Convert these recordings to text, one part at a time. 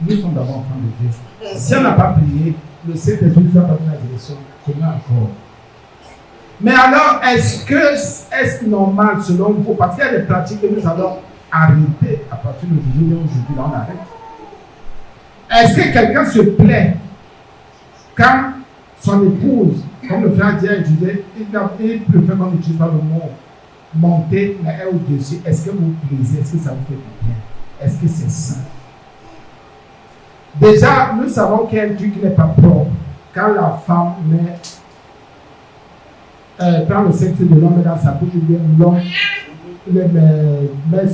nous sommes d'abord enfants de Dieu. Si on n'a pas prié, le Saint-Esprit ne va pas dans la direction. Comment encore? Mais alors, est-ce normal selon vous? Parce qu'il y a des pratiques que nous allons arrêter à partir d'aujourd'hui, là on arrête. Est-ce que quelqu'un se plaint quand son épouse, comme le frère dit, il préfère qu'on n'utilise pas le mot monter, mais elle au-dessus? Est-ce que vous plaisez? Est-ce que ça vous fait du bien? Est-ce que c'est sain? Déjà, nous savons qu'il y a un truc qui n'est pas propre. Quand la femme prend le sexe de l'homme dans sa bouche, ou bien l'homme met le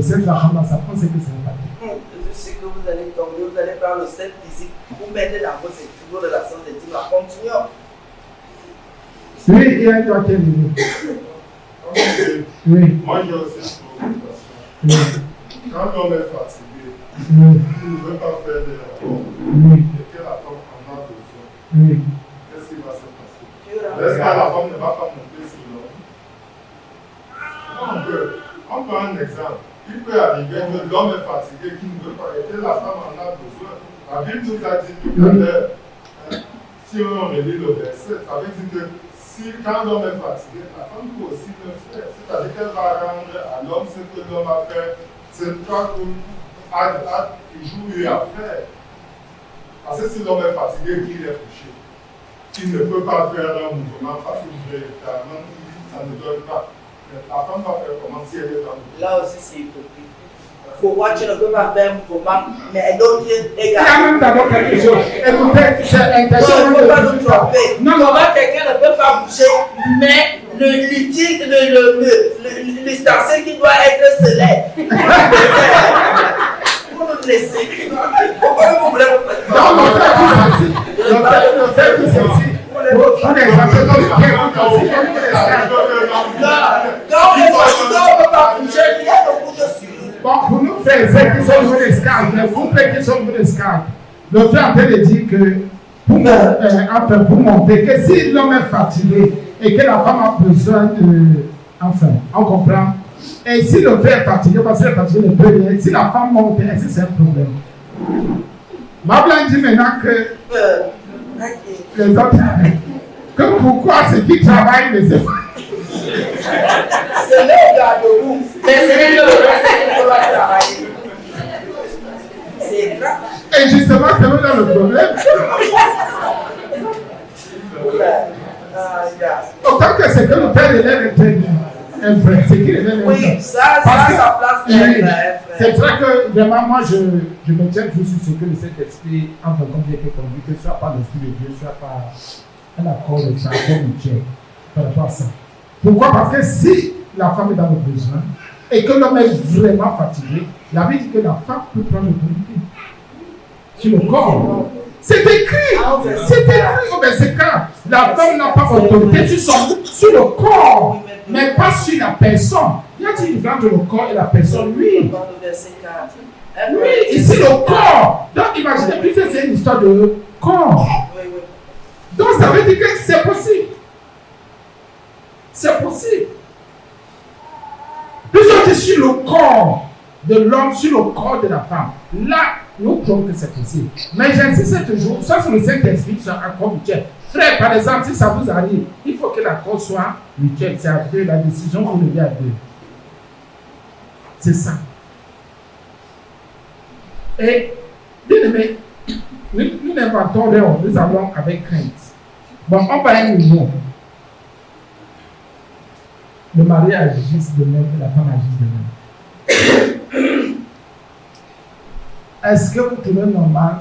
sexe de la femme dans sa bouche, c'est que ce n'est pas bien. Je sais que vous allez tomber, vous allez prendre le sexe physique, vous mettez dans vos études de la santé, continuons. Oui, il y a un doigt qui est levé. Oui. Moi, j'ai aussi une préoccupation. Oui. Quand l'homme est fatigué, Oui. il ne veut pas faire des rapports. Oui. Et que la femme en a besoin. Oui. Qu'est-ce qui va se passer? Est-ce que la femme ne va pas monter sur l'homme? On prend un exemple. Il peut arriver que l'homme est fatigué, qu'il ne veut pas, et que la femme en a besoin. La Bible nous a dit tout à l'heure, si on relit le verset, ça veut dire que quand l'homme est fatigué, la femme peut aussi le faire. C'est-à-dire qu'elle va rendre à l'homme ce que l'homme a fait. C'est pas a toujours eu à faire. Parce que si l'homme est fatigué, qu'il est couché, il ne peut pas faire un mouvement parce que véritablement, ça ne donne pas. La femme va faire comment si elle est en mouvement? Là aussi, c'est hypocrite. Pourquoi tu ne peux pas faire un mouvement, mais d'autres également? Il y a même d'abord quelque chose. Écoutez, c'est intéressant. Non, on ne peut pas nous tromper. Non, quelqu'un ne peut pas bouger, mais l'ustensile qui doit être célèbre. Vous nous laissez. Pourquoi vous voulez vous faire? Non, le fait que c'est ici. On est exemple on ne peut pas bouger, il y a beaucoup de suivi. Bon, pour nous frères qui sont venus d'escale, les couples qui sont venus d'escale, le frère est en train de dire que pour monter, que si l'homme est fatigué et que la femme a besoin de. Enfin, on comprend. Et si le frère est fatigué, parce qu'il est fatigué le premier, si la femme monte, est-ce que c'est un problème? Ma blanc dit maintenant que les autres. Que pourquoi ceux qui travaillent ne savent pas? C'est le gars de vous. Mais c'est le reste qui doit travailler. C'est grave. Et justement, c'est là le problème. Autant que c'est que le père élève est très bien. Un frère, c'est qu'il élève un frère. Oui, ça place bien. C'est vrai que vraiment, moi, je me tiens toujours sur ce que le Saint-Esprit, enfin, comme il est conduit, que ce soit par l'Esprit de Dieu, soit par un accord de ça, comme Dieu, par rapport à ça. Pourquoi? Parce que si la femme est dans le besoin et que l'homme est vraiment fatigué, la Bible dit que la femme peut prendre l'autorité sur le corps. C'est écrit! C'est écrit! Oh, ben c'est clair. La femme n'a pas autorité sur le corps, mais pas sur la personne. Il y a une différence entre le corps et la personne, oui. Oui, ici le corps. Donc imaginez, puis c'est une histoire de corps. Donc ça veut dire que c'est possible. C'est possible. Puisque tu es sur le corps de l'homme, sur le corps de la femme, là, nous trouvons que c'est possible. Mais j'insiste toujours, ça c'est le Saint-Esprit, c'est un accord mutuel. Frère, par exemple, si ça vous arrive, il faut que l'accord soit mutuel. C'est à deux, la décision vous levez à deux. C'est ça. Et, bien aimé, nous n'inventons rien, nous allons avec crainte. Bon, on va à un niveau. Le mari agisse de même et la femme agisse de même. Est-ce que vous trouvez normal,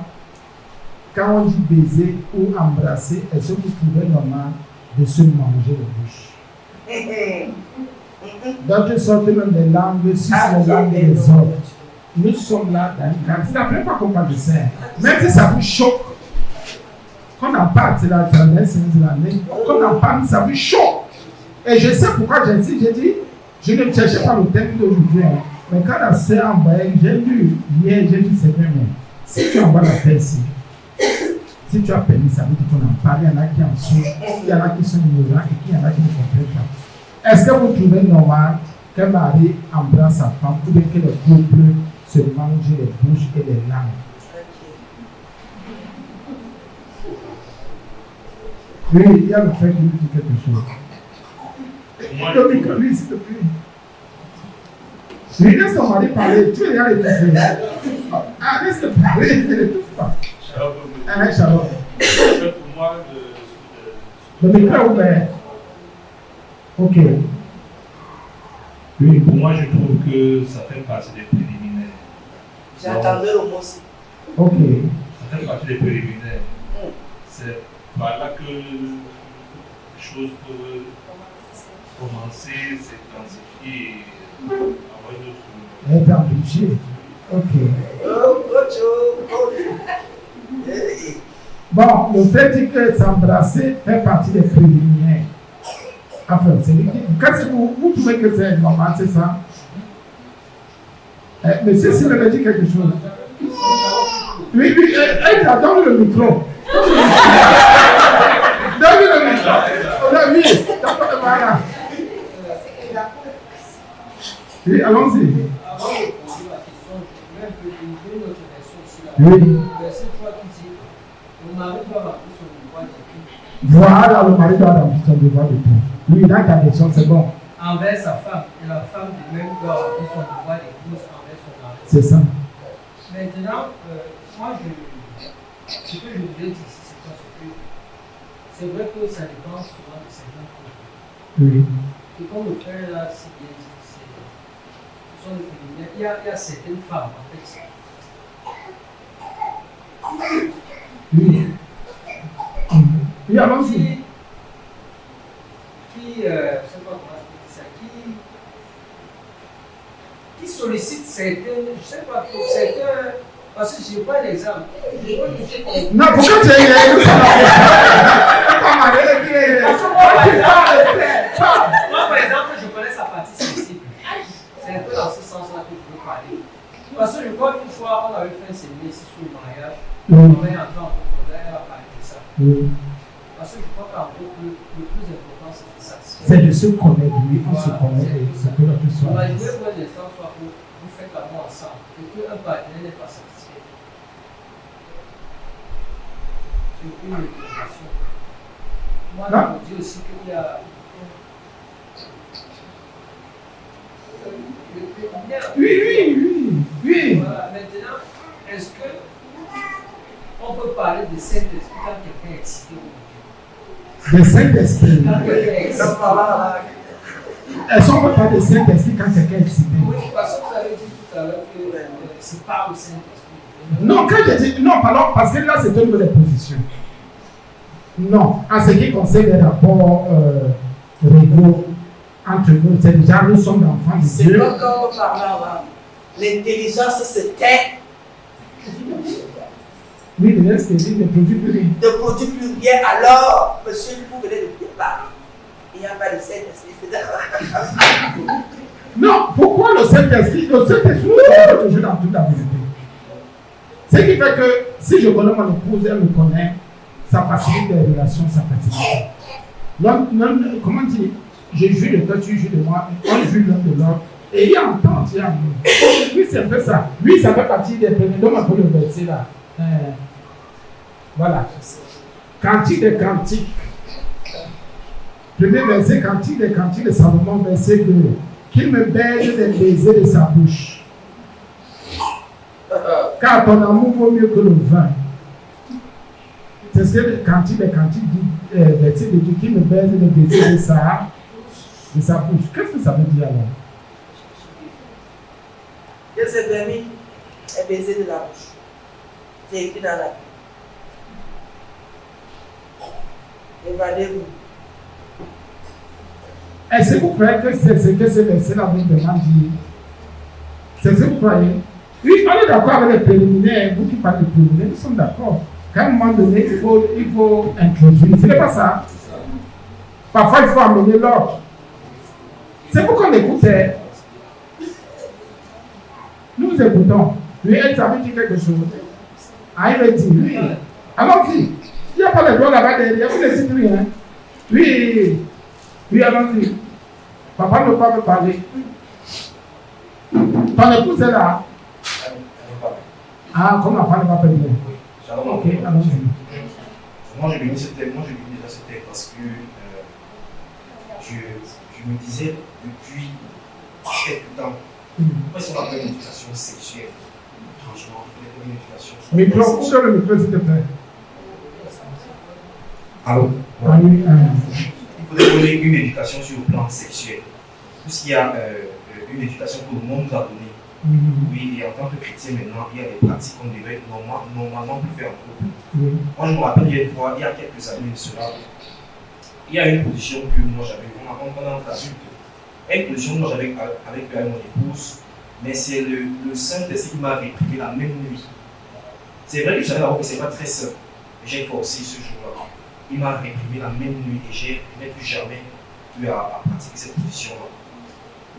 quand on dit baiser ou embrasser, est-ce que vous trouvez normal de se manger la bouche? D'autres sortent même des langues, si c'est les langues des autres. Nous sommes là dans une carte. C'est la première fois qu'on parle de ça. Même si ça vous choque, qu'on en parle, c'est la dernière semaine de l'année, qu'on en parle, ça vous choque. Et je sais pourquoi j'insiste, j'ai dit, je ne cherchais pas le thème d'aujourd'hui, hein, mais quand la sœur envoyait, j'ai lu hier, j'ai dit c'est bien, mais si tu envoies la paix ici, si tu as permis, ça veut dire qu'on en parle, il y en a qui en sont, il y en a qui sont ignorants et il y en a qui ne comprennent pas. Est-ce que vous trouvez normal qu'un mari embrasse sa femme ou bien que le couple se mange les bouches et les langues? Oui, il y a le frère qui nous dit quelque chose. Moi, Oui, s'il te plaît. Oui, laisse ton mari parler. Tu es là les deux. Ah, laisse-le parler. Ne l'étouffe pas. Shalom. Pour moi, Le micro est ouvert. Ok. oui, pour moi, je trouve que ça fait partie des préliminaires. J'attendais le mot aussi. Ok. Ça fait partie des préliminaires. C'est par là que les choses peuvent commencer, s'intensifier et avoir une autre. Être amplifié. Ok. Bon, le fait que s'embrasser fait partie des préliminaires. Enfin, c'est vous trouvez que c'est normal, c'est ça? Monsieur, s'il me dit quelque chose. Oui, donne le micro. Donne le micro. Oui, d'accord, voilà. Oui, allons-y. Avant de poser la question, je voudrais un peu donner notre version sur la Oui. verset 3 qui dit le mari doit remplir son devoir d'époux. Voilà, le mari doit remplir son devoir d'époux. Oui, dans ta version, c'est bon. Envers sa femme, et la femme de même doit remplir son devoir d'épouse envers son mari. C'est ça. Maintenant, moi, ce que je voulais dire ici, c'est parce que c'est vrai que ça dépend souvent de certains couples. Oui. Et comme le frère l'a si bien dit, ce sont les féminins. Il y a certaines femmes, en fait. Oui. Oui, allons-y. Je sais pas comment je peux dire ça, qui sollicite certains, je sais pas, pour certains, parce que je prends l'exemple. Non, pourquoi tu es Moi, par exemple, je connais sa partie sensible. C'est un peu dans ce sens-là que je veux parler. Parce que je crois qu'une fois, on avait fait un séminaire ici sur le mariage, on avait entré en profondeur, elle a parlé de ça. Oui. Parce que je crois qu'en gros, le plus important, c'est ça. C'est de se connaître, oui, on se connaît et c'est que l'autre soit. Imaginez pour un instant, soit où vous faites l'amour ensemble et qu'un partenaire n'est pas satisfait. C'est une motivation. Moi, je me dis aussi qu'il y a. Oui. Voilà, maintenant, est-ce que on peut parler de Saint-Esprit quand quelqu'un est excité ou Le Saint-Esprit. quand quelqu'un est excité? Est-ce qu'on peut parler de Saint-Esprit quand quelqu'un est excité? Oui, parce que vous avez dit tout à l'heure que c'est pas le Saint-Esprit. Non, quand je dis. Non, pardon, parce que là, c'est une nouvelle position. Non, en ce qui concerne les rapports régaux entre nous, c'est déjà, nous sommes enfants de C'est Dieu. pas comme on parle là. L'intelligence se tait, Oui, le reste, c'est ne produit plus rien. ne produit plus rien. Alors, monsieur, vous venez de bien parler. Il n'y a pas de Saint-Esprit. Non, pourquoi le Saint-Esprit? Le Saint-Esprit est toujours dans toute la vérité. Ce qui fait que si je connais mon épouse, elle me connaît, ça facilite les relations, ça facilite. Non, comment dire? Je joue de toi, tu joues de moi, on joue l'un de l'autre. Et il y a un temps, il y a un mot. Oui, c'est un peu ça. Oui, ça fait partie des premiers. Donc, un peu le verset là. Voilà. Cantique des cantiques. Premier verset, cantique des cantiques de Salomon, verset 2. Qu'il me baise des baisers de sa bouche. Car ton amour vaut mieux que le vin. C'est ce que le cantique des cantiques dit, verset 2, qu'il me baise des baisers de sa bouche. Qu'est-ce que ça veut dire alors? Que ce permis est baisé de la bouche. C'est écrit dans la Bible. Évadez-vous. Est-ce que vous croyez que c'est ce que ce verset-là veut vraiment dire? C'est ce que vous croyez? Oui, on est d'accord avec les préliminaires. Vous qui parlez de préliminaires, nous sommes d'accord. Qu'à un moment donné, il faut introduire. Ce n'est pas ça. Parfois, il faut amener l'autre. C'est pour qu'on écoutait. Nous écoutons. Lui, elle savait dire quelque chose. Ah, il veut dire, oui. Allons-y. Il n'y a pas de doigt là-bas derrière, vous ne dites rien. Oui, allons-y. Papa ne peut pas me parler. Ton épouse est là. Ah, comme la femme ne va pas bien. Ok, allons-y. Moi, je lis ce thème parce que je me disais depuis quelques temps, pourquoi est-ce qu'on appelle une éducation sexuelle? Franchement, une éducation sexuelle. Micro, sur le micro, s'il te plaît. Allô? Oui, Il faudrait donner une éducation sur le plan sexuel. Puisqu'il y a une éducation que le monde nous a donnée. Oui, et en tant que chrétien maintenant, il y a des pratiques qu'on devrait normalement plus faire en couple. Moi, je me rappelle il y a une fois, il y a quelques années de cela, il y a une position que moi j'avais, on a entendu, une position que moi j'avais avec mon épouse, mais c'est le Saint-Esprit qui m'a réprimé la même nuit. C'est vrai que j'avais d'abord que c'est pas très simple, mais j'ai forcé ce jour-là. Il m'a réprimé la même nuit et je n'ai plus jamais eu à pratiquer cette position-là.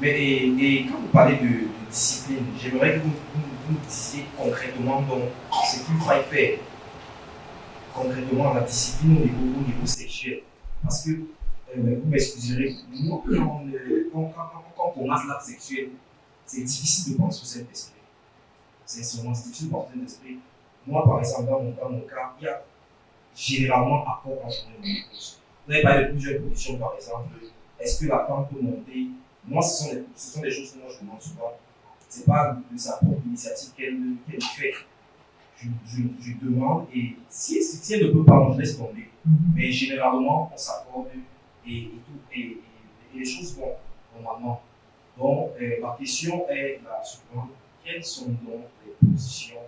Mais et quand vous parlez de discipline, j'aimerais que vous nous disiez concrètement donc, ce qu'il faille faire concrètement la discipline au niveau sexuel. Parce que, vous m'excuserez, nous, quand on commence l'acte sexuel, c'est difficile de penser au Saint-Esprit. Sincèrement, c'est difficile de penser au Saint-Esprit. Moi, par exemple, dans mon cas, il y a généralement accord entre mon épouse. Vous avez parlé de plusieurs positions, par exemple. Est-ce que la femme peut monter? Moi, ce sont des choses que moi je demande souvent. Ce n'est pas de sa propre initiative qu'elle fait. Je demande et si elle ne peut pas, je laisse tomber. Mais généralement, on s'accorde et les choses vont normalement. Donc, ma question est la suivante. Quelles sont donc les positions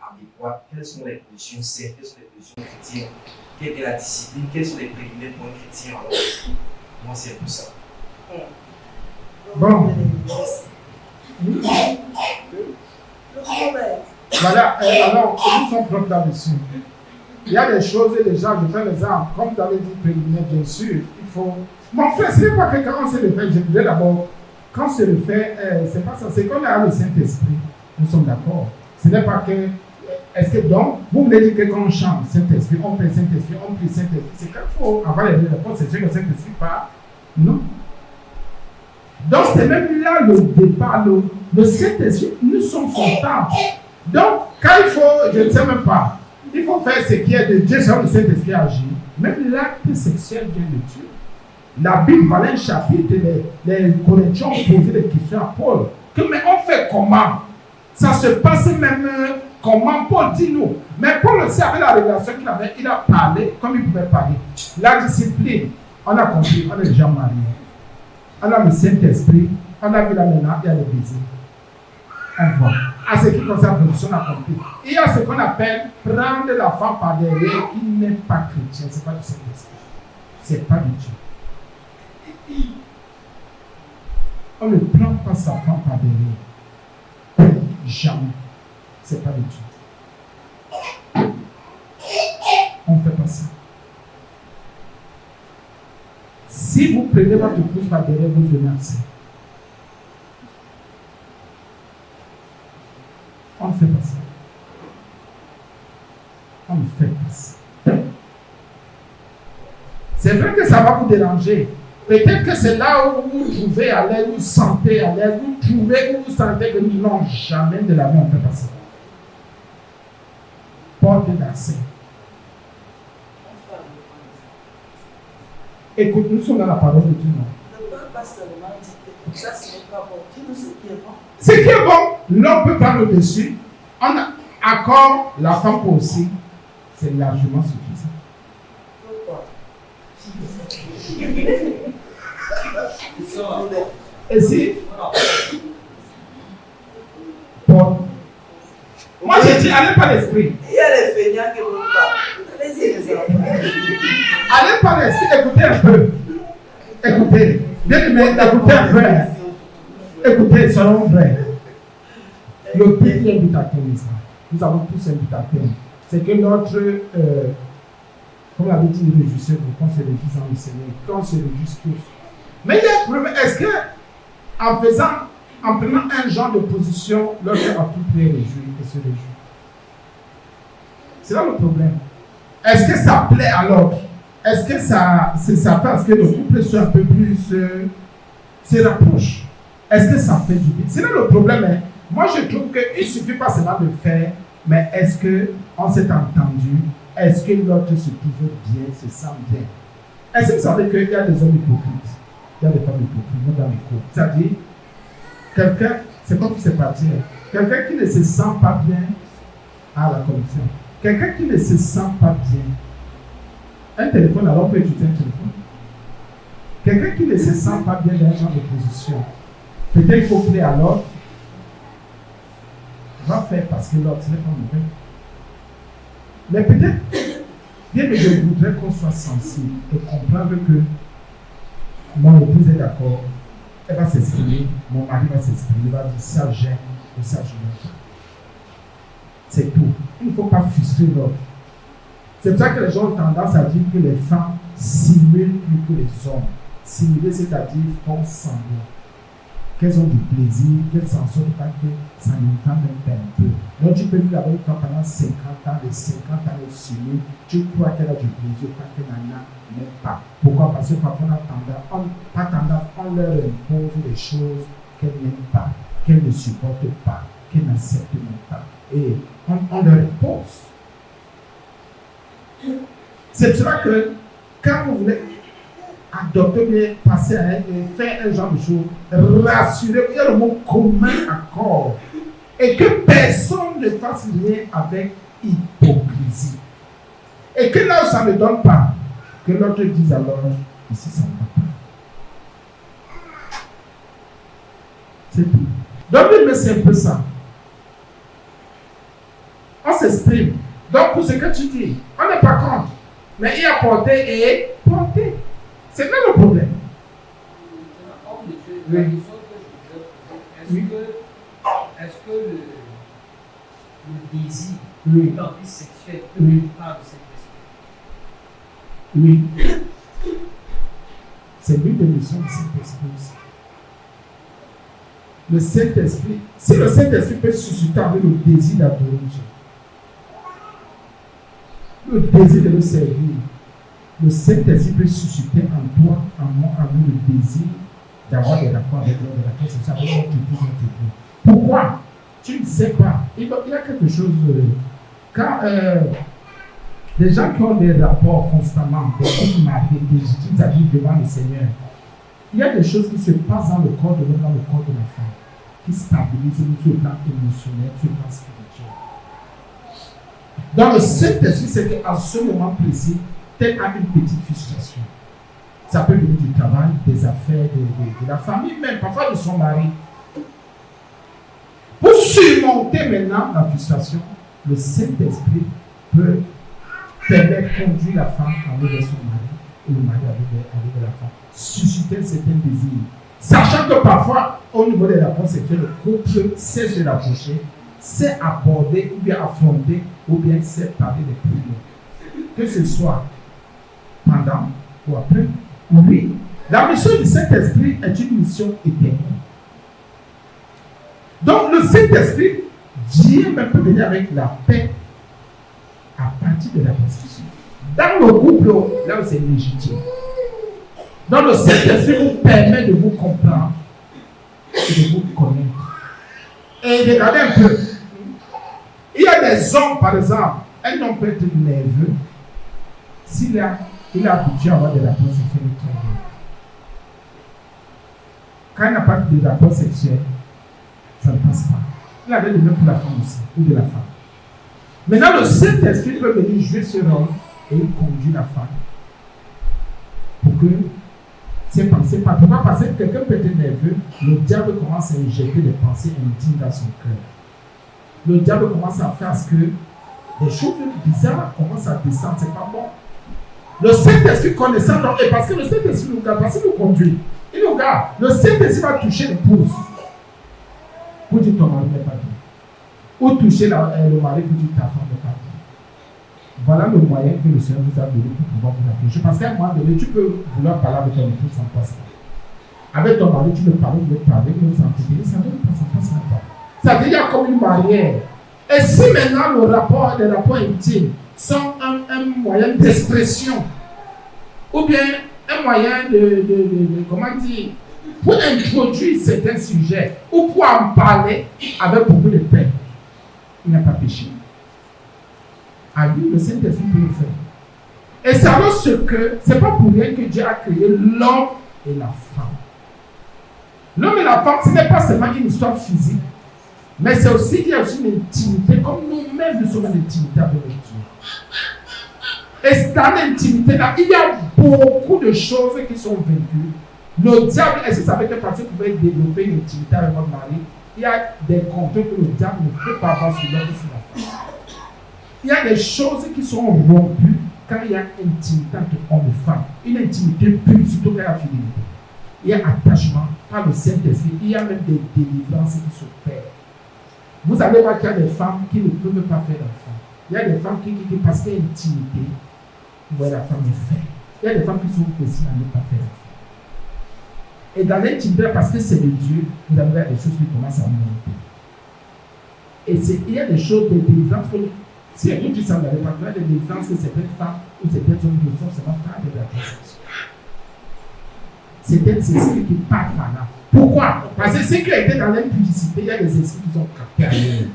adéquates? Quelles sont les positions saines? Quelles sont les positions chrétiennes? Quelle est la discipline? Quels sont les préliminaires pour un chrétien? Alors, moi, c'est un peu ça. Bon. Voilà, alors, nous sommes propres là-dessus. Il y a des choses et des gens, je fais l'exemple, comme tu avais dit préliminaire, bien sûr, il faut. Mon frère, ce n'est pas que quand on se le fait, je voulais d'abord, quand on se le fait, c'est pas ça, c'est qu'on a le Saint-Esprit, nous sommes d'accord. Ce n'est pas que. Est-ce que donc, vous voulez dire que quand on chante Saint-Esprit, on prie Saint-Esprit, on prie Saint-Esprit, c'est qu'il faut avoir les réponses, c'est sûr que le Saint-Esprit part. Non. Donc, c'est même là le départ, le Saint-Esprit, nous sommes son temple. Donc, quand il faut, je ne sais même pas, il faut faire ce qui est de Dieu, selon le Saint-Esprit agir. Même l'acte sexuel vient de Dieu. La Bible, voilà un chapitre, les Corinthiens ont posé des questions à Paul. Mais on fait comment? Ça se passe même comment? Paul dit nous. Mais Paul aussi, avec la révélation qu'il avait, il a parlé comme il pouvait parler. La discipline, on a compris, on est déjà mariés. On a le Saint-Esprit, on a vu là maintenant, il y a le baiser. On voit. À ce qui concerne la position, on a compris. Il y a ce qu'on appelle prendre la femme par derrière qui n'est pas chrétien. Ce n'est pas du Saint-Esprit. Ce n'est pas du Dieu. On ne prend pas sa femme par derrière. Jamais. Ce n'est pas du Dieu. On ne fait pas ça. Si vous prenez votre épouse par derrière, vous donnez accès. On ne fait pas ça. On ne fait pas ça. C'est vrai que ça va vous déranger. Peut-être que c'est là où vous trouvez à l'aise, vous sentez à l'aise, vous trouvez où vous sentez que non, jamais de la vie on ne fait pas ça. Porte d'accès. Écoute, nous sommes dans la parole de Dieu. Ne peux pas seulement dire que ça ce n'est pas bon. Dis-nous ce qui est bon. Ce qui est bon, l'homme peut prendre le dessus. On accorde la femme pour aussi. C'est largement suffisant. Pourquoi? Et si Paul, moi j'ai dit, allez par l'esprit. Il y a les feignants qui ne pas. Allez-y, les enfants. Allez par l'esprit, écoutez un peu. Écoutez. Bien aimé, écoutez un peu. Écoutez, soyons vrais. Le pays invitateur, nous avons tous invitateurs. C'est que notre, comme l'avait dit le régisseur, qu'on se réjouisse dans le Seigneur, qu'on se réjouisse tous. Mais il y a un problème, est-ce que en prenant un genre de position, l'autre a tout pu réjouir et se réjouir? C'est là le problème. Est-ce que ça plaît à l'autre? Est-ce que ça fait parce que le couple soit un peu plus se rapproche? Est-ce que ça fait du bien? C'est là le problème. Hein? Moi, je trouve qu'il ne suffit pas seulement de faire, mais est-ce qu'on s'est entendu? est-ce que l'autre se trouve bien, se sent bien? Est-ce que vous savez qu'il y a des hommes hypocrites? Il y a des femmes hypocrites, même dans les cours. C'est-à-dire, quelqu'un, c'est comme si c'est parti, quelqu'un qui ne se sent pas bien à la commission. Quelqu'un qui ne se sent pas bien. Un téléphone, alors on peut utiliser un téléphone. Quelqu'un qui ne se sent pas bien dans un genre de position. Peut-être qu'il faut plaire à l'autre. Va faire parce que l'autre n'est pas mauvais. Mais peut-être, bien que je voudrais qu'on soit sensible et comprendre que mon épouse est d'accord, elle va s'exprimer, mon mari va s'exprimer, il va dire ça j'aime ou ça je n'aime pas. C'est tout. Il ne faut pas frustrer l'autre. C'est pour ça que les gens ont tendance à dire que les femmes simulent plus que les hommes. Simuler, c'est-à-dire font semblant. Qu'elles ont du plaisir, qu'elles s'en sortent pas que ça ne tente même pas un peu. Donc tu peux vivre avec toi pendant 50 ans, les 50 ans de simule, tu crois qu'elle a du plaisir, pas qu'elle n'en a même pas. Pourquoi? Parce que parfois on leur impose des choses qu'elles n'aiment pas, qu'elles ne supportent pas, qu'elles n'acceptent même pas. Et on leur impose. C'est pour cela que quand vous voulez adopter, bien passer à faire un genre de choses, rassurer, il y a le mot commun accord. Et que personne ne fasse rien avec hypocrisie. Et que là où ça ne donne pas, que l'autre dise alors, ici ça ne va pas. C'est tout. Donc, mais c'est un peu ça. On s'exprime. Donc, pour ce que tu dis, on n'est pas contre. Mais il y a porté et porté. C'est là le problème. La question que je voudrais poser, est-ce que le désir, l'envie sexuelle peut être part de cette question? Oui. C'est l'une des missions du Saint-Esprit aussi. Le Saint-Esprit, si le Saint-Esprit peut susciter avec le désir d'adorer Dieu, le désir de le servir, le Saint-Esprit peut susciter en toi, en moi, en nous, le désir d'avoir des rapports avec l'homme, de la conception avec notre épouse. Pourquoi? Tu ne sais pas. Il y a quelque chose. Quand les gens qui ont des rapports constamment, des couples mariés, des habits devant le Seigneur, il y a des choses qui se passent dans le corps de l'homme, dans le corps de la femme, qui stabilisent sur le plan émotionnel, sur le plan spirituel. Dans le Saint-Esprit, c'est qu'à ce moment précis, tel a une petite frustration. Ça peut venir du travail, des affaires, de la famille, même parfois de son mari. Pour surmonter maintenant la frustration, le Saint-Esprit peut permettre de conduire la femme à aller vers son mari et le mari à aller vers la femme. Susciter certains désirs. Sachant que parfois, au niveau des rapports sexuels, le couple sait se rapprocher, sait aborder ou bien affronter ou bien sait parler des problèmes. Que ce soit pendant ou après. Oui, la mission du Saint-Esprit est une mission éternelle. Donc le Saint-Esprit, Dieu même peut venir avec la paix à partir de la constitution. Dans le couple, là où c'est légitime. Donc le Saint-Esprit vous permet de vous comprendre et de vous connaître. Et regardez un peu. Il y a des hommes, par exemple, un homme peut être nerveux s'il est habitué à avoir des rapports sexuels très bien. Quand il n'a pas de rapports sexuels, ça ne passe pas. Il avait le même pour la femme aussi, ou de la femme. Maintenant, le Saint-Esprit peut venir jouer ce rôle et il conduit la femme pour que ses pensées partent. Pourquoi? Parce que quelqu'un peut être nerveux, le diable commence à injecter des pensées intimes dans son cœur. Le diable commence à faire ce que des choses bizarres commencent à descendre, c'est pas bon. Le Saint-Esprit connaissant, donc, et parce que le Saint-Esprit nous garde, parce qu'il nous conduit, il nous garde. Le Saint-Esprit va toucher l'épouse pour dire ton mari n'est pas bien. Ou toucher le mari pour dire ta femme n'est pas bien. Voilà le moyen que le Seigneur vous a donné pour pouvoir vous approcher. Parce qu'à un moment donné, tu peux vouloir parler avec ton épouse, ça ne passe pas. Avec ton mari, tu veux parler, ça ne passe pas. Ça veut dire comme une barrière. Et si maintenant les rapports intimes sont un moyen d'expression, ou bien un moyen comment dire, pour introduire certains sujets, ou pour en parler avec beaucoup de paix, il n'y a pas péché. à lui, le Saint-Esprit peut le faire. Et c'est alors ce que, c'est pas pour rien que Dieu a créé l'homme et la femme. L'homme et la femme, ce n'est pas seulement une histoire physique, mais c'est aussi qu'il y a aussi une intimité, comme nous-mêmes nous sommes en intimité avec Dieu. Et dans l'intimité-là, il y a beaucoup de choses qui sont vécues. Le diable, est-ce que vous savez que parce que vous pouvez développer une intimité avec votre mari, il y a des contrôles que le diable ne peut pas avoir sur l'homme et sur la femme. Il y a des choses qui sont rompues quand il y a intimité entre homme et femme. Une intimité pure, surtout quand il y a fidélité. Il y a attachement par le Saint-Esprit. Il y a même des délivrances qui s'opèrent. Vous allez voir qu'il y a des femmes qui ne peuvent pas faire d'enfants. Il y a des femmes qui parce qu'il y a intimité, ouais, la femme est faite. Il y a des femmes qui sont aussi à ne pas faire d'enfants. Et dans l'intimité, parce que c'est de Dieu, vous avez des choses qui commencent à monter. Et il y a des choses, des délivrances que si vous dites ça, vous n'avez pas des délivrances que certaines femmes ou certaines hommes ne sont seulement pas de la conception. C'est des esprits qui partent par là. Pourquoi? Parce que ceux qui étaient dans l'impudicité, il y a des esprits qui sont captés à eux.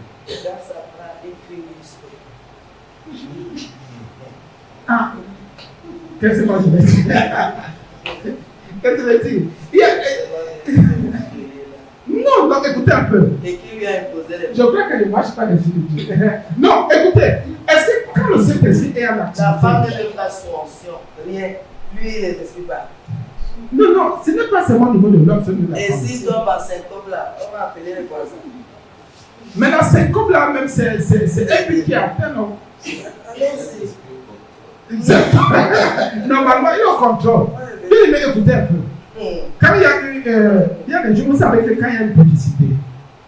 Ah, qu'est-ce que moi je vais dire? Qu'est-ce que je vais dire? Non, non, écoutez un peu. Et qui lui a imposé les... Je crois que ne marche pas les filles de Dieu. Non, écoutez, est-ce que quand le Saint-Esprit est en activité... La femme ne fait pas son onction, rien. Lui, il est esprit pas. Non, non, ce n'est pas seulement au niveau de l'homme, c'est de la Et femme. si tombe en symptôme là, on va appeler les voisins. Mais dans ces couples-là, même, c'est un but qui atteint, non? Allez-y. Normalement, il est au contrôle. Il est écouté un peu. Quand il y a des gens, vous savez que quand il y a une publicité,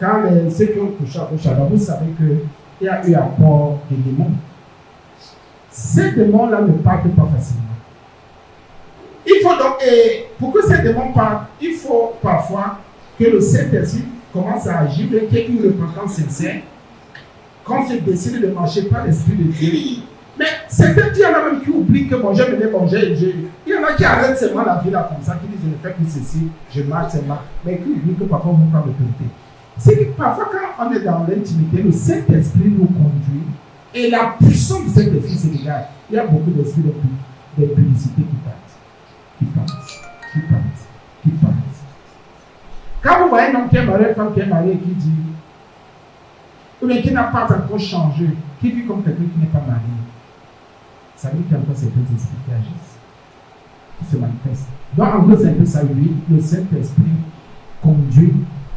quand ceux qui ont couché à gauche, alors vous savez qu'il y a eu apport des démons. Ces démons-là ne partent pas facilement. Il faut donc, pour que ces démons partent, il faut parfois que le Saint-Esprit commence à agir, qu'il y ait une repentance sincère, qu'on se décide de marcher par l'Esprit de Dieu. Mais certains, il y en a même qui oublient que bon, j'ai mené mon Dieu. Il y en a qui arrêtent seulement la vie là comme ça, qui disent je ne fais que ceci, je marche seulement, mais qui oublient que parfois on va prendre l'autorité. C'est que parfois quand on est dans l'intimité, le Saint-Esprit nous conduit et la puissance du Saint-Esprit se dégage. Il y a beaucoup d'esprits de publicité qui partent. Quand vous voyez un homme qui est marié, une femme qui est mariée, qui dit, ou bien qui n'a pas encore changé, qui vit comme quelqu'un qui n'est pas marié, ça veut dire qu'il y a encore certains esprits qui agissent, qui se manifestent. Donc en gros, c'est un peu ça, lui, le Saint-Esprit conduit,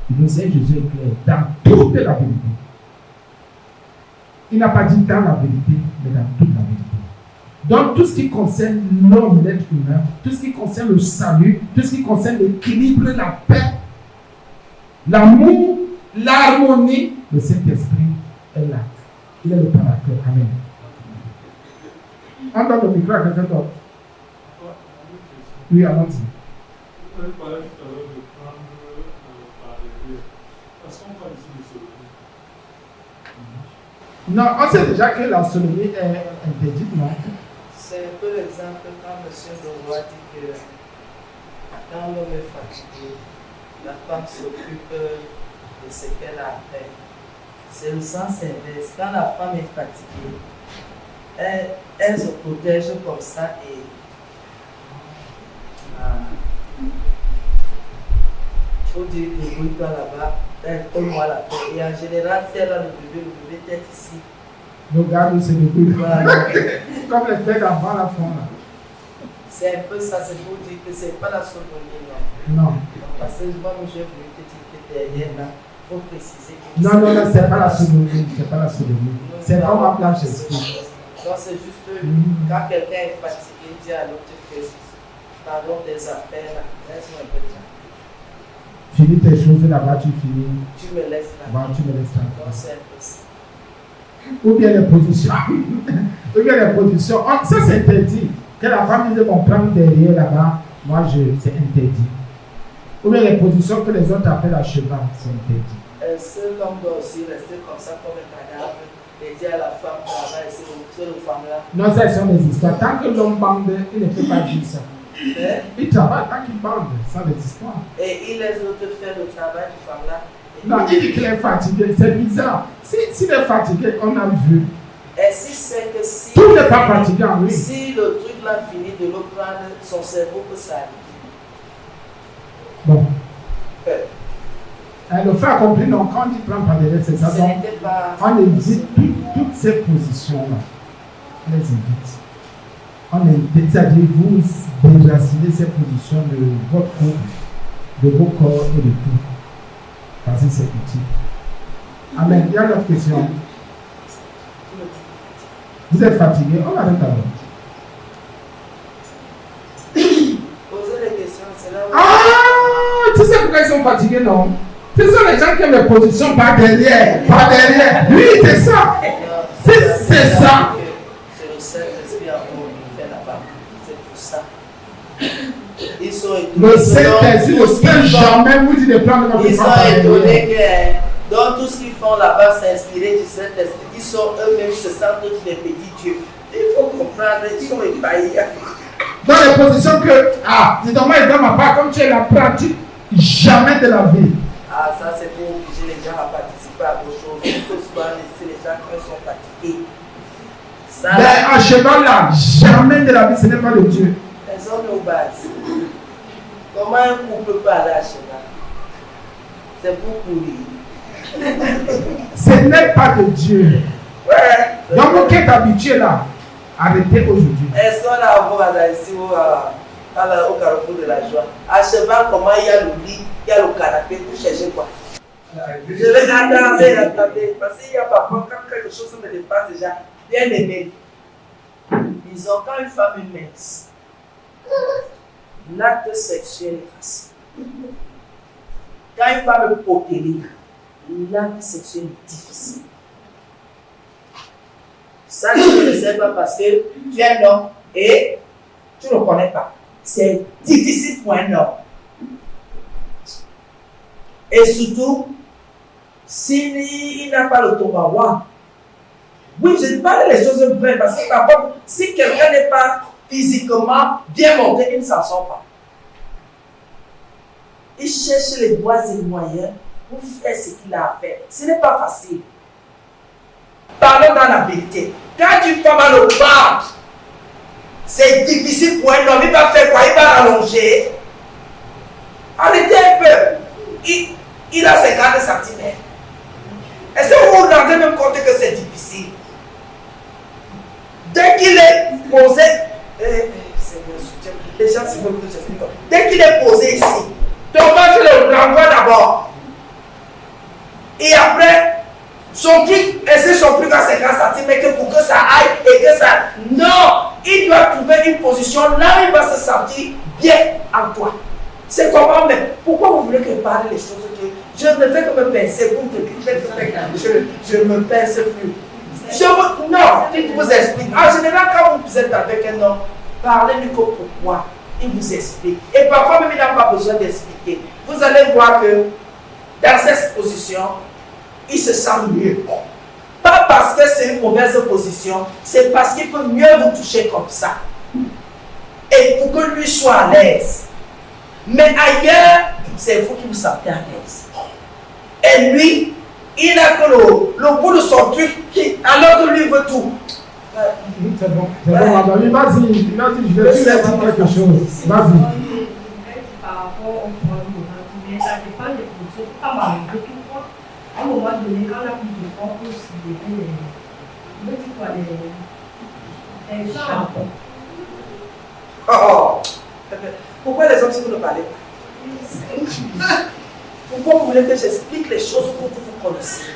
il nous aide Jésus est clair, dans toute la vérité. Il n'a pas dit dans la vérité, mais dans toute la vérité. Donc tout ce qui concerne l'homme, l'être humain, tout ce qui concerne le salut, tout ce qui concerne l'équilibre, la paix, l'amour, l'harmonie, le Saint-Esprit est là. Il est le paraclet. Amen. On donne le micro à quelqu'un d'autre. Oui, allons-y. Vous avez parlé tout à l'heure de prendre par les yeux. Est-ce qu'on parle ici de sodomie? Non, on sait déjà que la sodomie est interdite, non? C'est un peu l'exemple quand M. Leroy dit que quand l'homme est fatigué, la femme s'occupe de ce qu'elle a fait. C'est le sens inverse. Quand la femme est fatiguée, elle se protège comme ça et il faut dire débrouille-toi là-bas, donne-moi la paix. Et en général, si elle a le bébé est ici. Le gars, c'est le bruit. Voilà. Comme les fêtes avant la fin. C'est un peu ça, c'est pour dire que c'est pas la sodomie, non. Non. Parce que moi, j'ai voulu te dire que derrière là, il faut préciser que. Non, non, non, c'est pas la sodomie. C'est pas la sodomie. C'est comme en planche esprit. Donc, c'est juste quand quelqu'un est fatigué, il dit à l'autre que pardon des affaires, laisse-moi un peu de temps. Finis tes choses là-bas, tu finis. Tu me laisses là. Bon, tu me laisses là. Donc, c'est un peu ça. Ou bien les positions. Ou bien les positions. Oh, ça, c'est interdit. Que la femme dise qu'on prend derrière là-bas, moi, c'est interdit. Ou bien les positions que les autres appellent à cheval, c'est interdit. Est-ce que l'homme doit aussi rester comme ça, comme un cadavre, et dire à la femme, travaille, c'est le femme-là? Non, ça, ce sont des histoires. Tant que l'homme bande, il ne peut pas dire ça. Il travaille tant qu'il bande, sans des histoires. Et il laisse l'autre faire le travail du femme-là. Non, il dit qu'il est fatigué, c'est bizarre. S'il est fatigué, on a vu, Et si c'est que si. Tout n'est pas fatigant, oui. Si le truc là finit de le prendre, son cerveau peut s'arrêter. Bon. Le fait accompli, donc, quand il prend par derrière, c'est ça. Ce Donc, n'était pas. on évite toutes ces positions-là. On les évite. On évite, c'est-à-dire vous déracinez ces positions de votre couple, de vos corps et de tout. Parce que c'est utile. Amen. Il y a une autre question. Vous êtes fatigué? On arrête alors. Poser les questions, c'est là où. Ah! Tu sais pourquoi ils sont fatigués, non? Ce sont les gens qui ont les positions par derrière. Par derrière. Oui, c'est ça. C'est ça. C'est le Saint-Esprit en nous qui fait là-bas. C'est pour ça. Ils sont étonnés. Le Saint-Esprit ne peut jamais vous dire de prendre votre Ils sont part par étonnés derrière. que dans tout ce qu'ils font là-bas, c'est inspiré du Saint-Esprit. Ils sont eux-mêmes, se sentent des petits dieux. Il faut comprendre, ils sont ébahis. Dans les positions que, dis donc, moi, dans ma part, comme tu es la pratique, jamais de la vie. Ah, ça c'est pour obliger les gens à participer à vos choses. Il faut souvent laisser les gens quand ils sont fatigués. Ça, Mais en cheval là, jamais de la vie, ce n'est pas de Dieu. elles ont nos bases. Comment un couple peut aller à cheval? C'est pour courir. Ce n'est pas de Dieu. Ouais. Donc, vous qui êtes habitué là, arrêtez aujourd'hui. Est-ce qu'on a encore ici au carrefour de la joie? À cheval, comment il y a le lit, il y a le canapé, pour chercher quoi? Je vais attendre, parce qu'il y a parfois quand quelque chose me dépasse déjà, bien aimé. Disons, quand une femme est mince, l'acte sexuel est facile. Quand une femme est potérique, l'acte sexuel est difficile. Ça, je ne le sais pas parce que tu es un homme et tu ne le connais pas. C'est difficile pour un homme. Et surtout, s'il n'a pas le tomahawk. Oui, je parle des choses vraies parce que par contre, si quelqu'un n'est pas physiquement bien monté, il ne s'en sort pas. Il cherche les voies et moyens pour faire ce qu'il a à faire. Ce n'est pas facile. Parlons dans la vérité. Quand une femme a le ventre, c'est difficile pour un homme. Il va faire quoi? Il va rallonger. Arrêtez un peu. Il a 50 cm. Est-ce que vous vous rendez même compte que c'est difficile? Dès qu'il est posé, les gens s'y veulent que je explique. Dès qu'il est posé ici, ton ventre le renvoie d'abord. Et après, son truc, essaie son truc à 50 cm pour que ça aille et que ça. Non! Il doit trouver une position là où il va se sentir bien en toi. C'est comment, mais pourquoi vous voulez que je parle les choses que je ne fais que me pincer, vous me dites, je ne me pince plus. Non, il vous explique. En général, quand vous êtes avec un homme, parlez-lui que pourquoi. Il vous explique. Et parfois même, il n'a pas besoin d'expliquer. Vous allez voir que dans cette position, il se sent mieux. Pas parce que c'est une mauvaise position, c'est parce qu'il peut mieux vous toucher comme ça. Et pour que lui soit à l'aise. Mais ailleurs, c'est vous qui vous sentez à l'aise. Et lui, il n'a que le bout de son truc, alors que lui veut tout. C'est bon, madame. Vas-y, je vais te dire quelque chose. Vas-y. Par rapport au problème, mais ça dépend des positions. Pas mal de tout quoi. À un moment donné, quand la plus de poids peut se lever, les gens. Oh. Pourquoi les hommes, si vous ne parlez pas? Pourquoi vous voulez que j'explique les choses pour que vous connaissiez?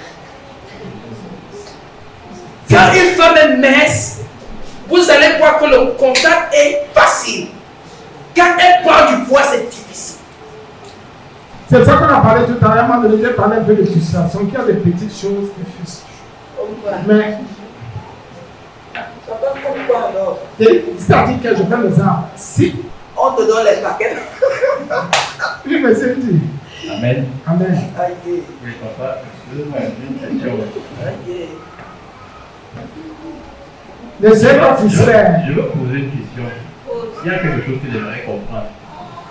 Quand une femme est mince, vous allez voir que le contact est facile. Quand elle prend du poids, c'est difficile. C'est ça qu'on a parlé tout à l'heure. À un moment donné, j'ai parlé un peu de frustration, qu'il y a des petites choses qui frustrent. Mais. Ça va comme quoi alors? C'est-à-dire que je fais le genre. Si. On te donne les paquets. Oui, mais c'est dit. Amen. Amen. Aïe. Oui, papa, excuse-moi, j'ai une question. Aïe. Ne soyez pas frustré. Je veux poser une question. Il y a quelque chose que j'aimerais comprendre.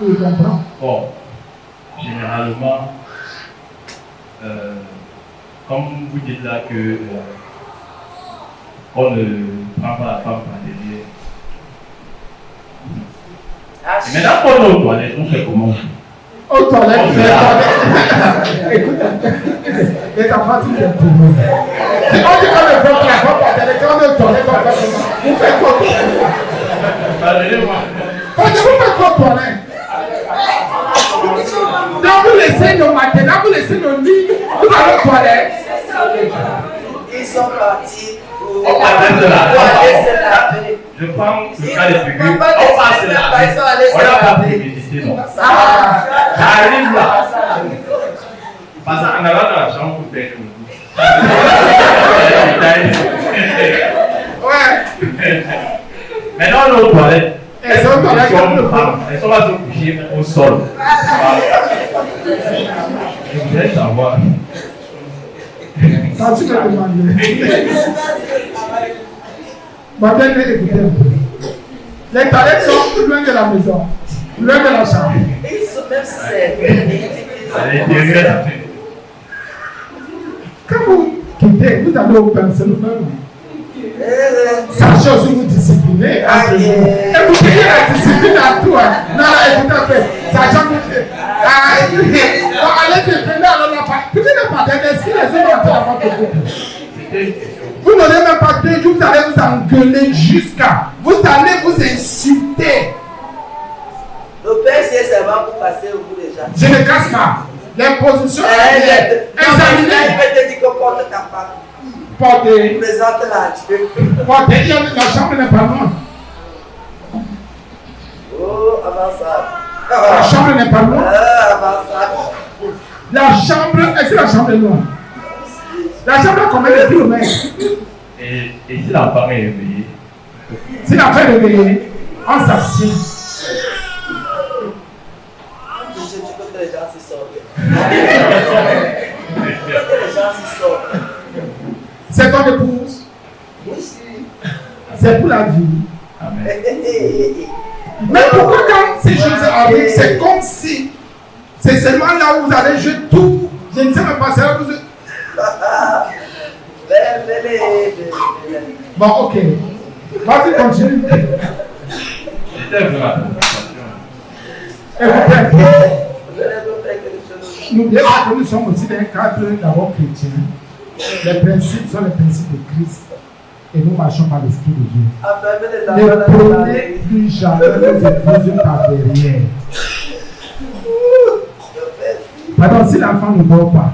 Oui, je comprends. Bon, généralement, comme vous dites là que on ne prend pas la femme par derrière. Et maintenant, quand on est aux toilettes, on fait comment? Aux toilettes, écoute, les enfants, tu viens pour nous. On dit qu'on ne prend pas la femme par derrière, quand on est aux toilettes, on fait comment? Vous faites quoi? Pardonnez-moi. On dit, vous faites quoi aux toilettes? Donc vous laissez nos matelas, vous laissez nos lits, vous allez aux toilettes. Ils sont partis pour On parle de la aller se laver. Je prends le cas de figure. Ils On passe sont là. allés se On n'a pas laver. prémédité, non. J'arrive là. Parce qu'en allant dans la chambre, vous faites une Ouais. Maintenant, on est aux toilettes. Elles sont dans la Elles sont là se coucher au sol. Je voudrais savoir. Quand tu me demandes. Madame, écoutez un peu. Les toilettes sont loin de la maison, loin de la chambre. Ils sont même si c'est À l'intérieur. Quand vous quittez, vous allez au pensionnat. Sachez aussi vous discipliner. Et vous payez la discipline à toi. Non, écoutez un peu. Sachant que. Allez te prendre alors la part. Tu n'es pas derrière. Si les hommes ont la porte de vous. Vous n'aurez même pas 2 jours, vous allez vous engueuler jusqu'à. Vous allez vous insulter. Le père, c'est seulement pour passer au bout des gens. Je ne casse pas. Les positions. Il Examinez. peut te dire que porte ta femme. Portez. Présente-la à Dieu. Portez. La chambre n'est pas loin. Oh, avant ça. La chambre n'est pas loin. Avant ça. La chambre, est-ce que la chambre est loin? La chambre a combien de kilomètres? Et si la femme est réveillée? Si la femme est réveillée, on s'assied. Je dis que les gens s'y sortent. Les gens s'y sortent. C'est ton épouse. Oui. C'est pour la vie. Amen. Mais pourquoi quand ces choses arrivent, c'est comme si c'est seulement là où vous allez jouer tout. Je ne sais même pas, c'est là où vous... Bon, ok. Vas-y, continue. C'était vrai. Écoutez, n'oubliez pas que nous sommes aussi dans un cadre d'abord chrétien. Les principes sont les principes de Christ. Et nous marchons par l'Esprit de Dieu. Ne prenez plus jamais vos épouses par derrière. Pardon, si l'enfant ne dort pas,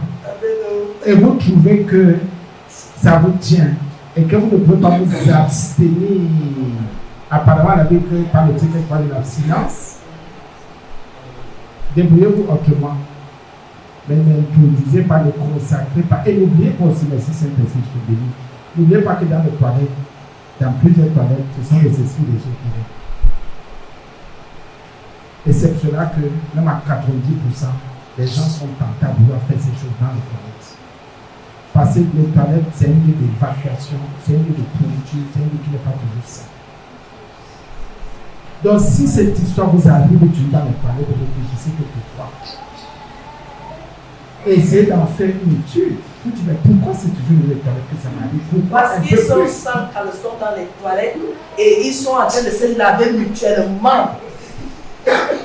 et vous trouvez que ça vous tient, et que vous ne pouvez pas vous abstenir, apparemment la Bible parle de quelquefois de l'abstinence, débrouillez-vous autrement. Mais n'introduisez pas, ne consacrez pas. Et n'oubliez pas aussi, merci Saint-Esprit, je te bénis. N'oubliez pas que dans les toilettes, dans plusieurs toilettes, ce sont les esprits des autres qui viennent. Et c'est pour cela que, même à 90%, les gens sont tentés à vouloir faire ces choses dans les toilettes. Parce que les toilettes, c'est un lieu d'évacuation, c'est un lieu de pourriture, c'est un lieu qui n'est pas toujours sain. Donc, si cette histoire vous arrive dans les toilettes, réfléchissez quelquefois. Et essayez d'en faire une étude. Vous dites, mais pourquoi c'est toujours les toilettes que ça m'arrive? Parce qu'ils sont sans caleçon dans les toilettes et ils sont en train de se laver mutuellement.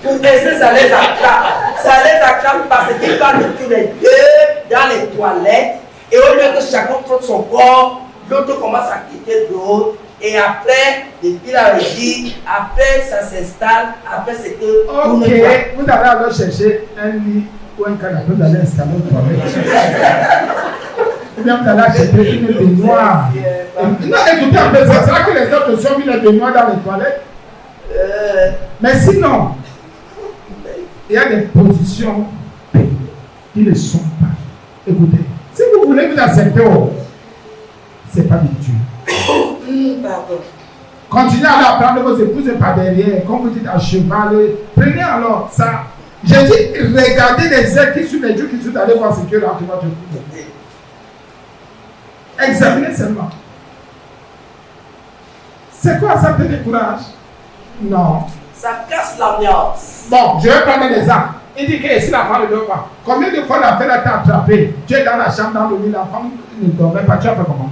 Pour essayer, ça les attrape. Ça les attrape parce qu'ils parlent tous les deux dans les toilettes. Et au lieu que chacun frotte son corps, l'autre commence à quitter de l'autre. Et après, depuis la régie, après ça s'installe, après c'est que... Ok, vous allez alors chercher un lit ou un canapé, vous allez installer une toilette. Ou bien vous allez acheter une baignoire. Non, écoutez un peu, c'est vrai que les autres ont mis la baignoire dans les toilettes. Mais sinon, il y a des positions qui ne sont pas. Écoutez, si vous voulez vous accepter, ce n'est pas du Dieu. Pardon. Continuez à prendre vos épouses par derrière, comme vous dites à cheval. Prenez alors ça. J'ai dit, regardez les ailes qui suivent les dieux qui sont allés voir ce que là qui va te trouver. Examinez seulement. C'est quoi ça te décourage? Non. Ça casse l'ambiance. Bon, je vais prendre un exemple. Il dit que si la femme ne dort pas, combien de fois la femme t'a attrapé? Tu es dans la chambre, dans le lit, la femme ne dormait pas, tu as fait comment?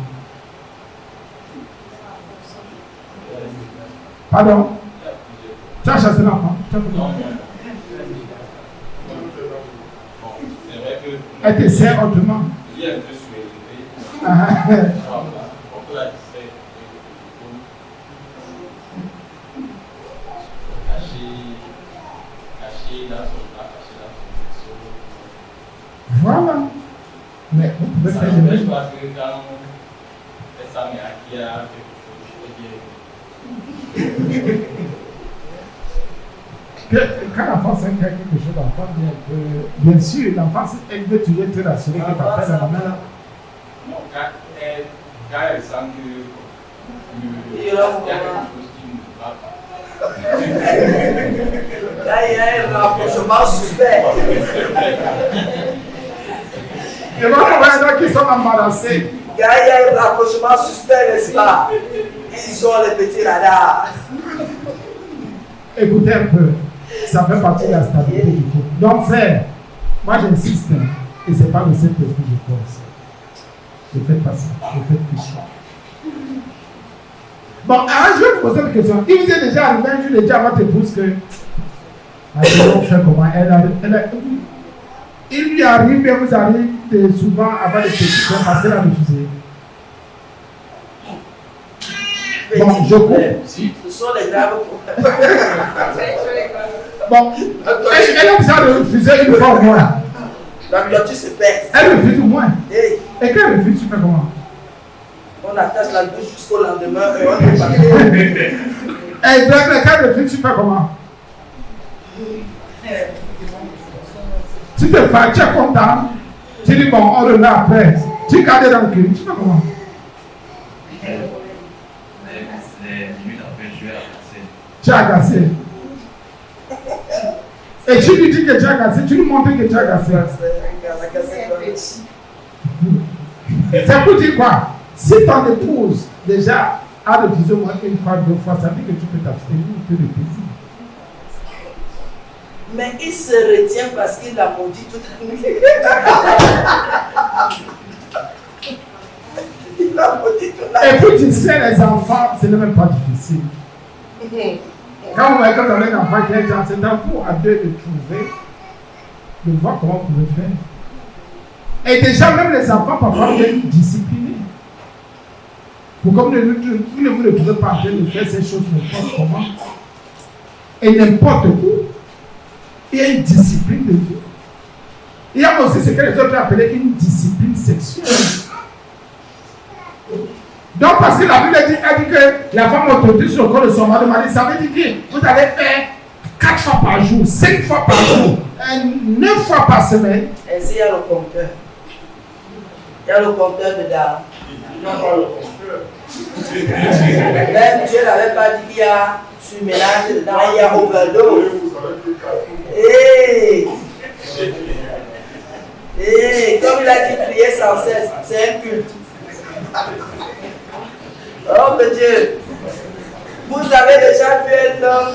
Pardon? Tu as chassé l'enfant? Non, c'est vrai que. Elle te sert autrement. Il y a un peu surélevé. On peut la distraire. Caché dans son bras, caché dans son sexe. Voilà. Mais vous pouvez Ça faire ne de m'empêche même. pas que quand ça m'est acquis à quelque chose, Quand l'enfant sent qu'il y a quelque chose, l'enfant bien sûr, l'enfant, elle veut toujours être rassurée que papa est la maman. non, quand elle sent que il y a quelque chose qui ne va pas. Là, il y a un rapprochement suspect. Et voilà, il y en a qui sont embarrassés. Là, il y a un rapprochement suspect, n'est-ce pas? Ils ont les petits radars. Écoutez un peu, ça fait partie de la stabilité du couple. Donc, frère, moi j'insiste, et c'est pas le seul que je pense. Ne faites pas ça, ne faites plus ça. Bon, je vais vous poser une question. Il vous est déjà arrivé un jour de dire à votre épouse que. On fait comment? Il lui arrive, mais vous arrivez souvent avoir des petits points parce qu'elle a refusé. Bon, je coupe. Ce sont les graves problèmes. Bon, elle a déjà refusé une fois au moins. La clôture se pèse. Elle refuse au moins. Hey, Et quand elle refuse, tu fais comment? on attache la douche jusqu'au lendemain et on est parti. Et quand elle refuse, tu fais comment? Tu te fais, tu es content. Tu dis bon, on revient après. Tu gardes dans le cul, tu fais comment? Les minutes après, je vais la passer. Tu as agacé. Et tu lui dis que tu as agacé, tu lui montres que tu as agacé. C'est pour dire quoi? Si ton épouse déjà a refusé au moins une fois, deux fois, ça veut dire que tu peux t'abstenir un peu de plaisir. Mais il se retient parce qu'il a maudit toute la nuit. Il a maudit toute la nuit. Et puis tu sais, les enfants, ce n'est même pas difficile. Quand vous avez un enfant qui est dans c'est à vous à deux de trouver, de voir comment vous pouvez faire. Et déjà, même les enfants, parfois, viennent discipliner. Pour comme vous ne vous retrouvez pas en train de faire ces choses n'importe comment. Et n'importe où, il y a une discipline de vie. Il y a aussi ce que les autres appellent une discipline sexuelle. Donc, parce que la Bible a dit que la femme autorise sur le corps de son mari, ça veut dire que vous allez faire 4 fois par jour, 5 fois par jour, 9 fois par semaine. Et s'il y a le compteur? Il y a le compteur dedans. Il n'y a pas le compteur. Même Dieu n'avait pas dit qu'il y a surménage dedans, il y a overdose. Hey! Comme il a dit prier sans cesse, c'est un culte. Oh mon Dieu! Vous avez déjà vu un homme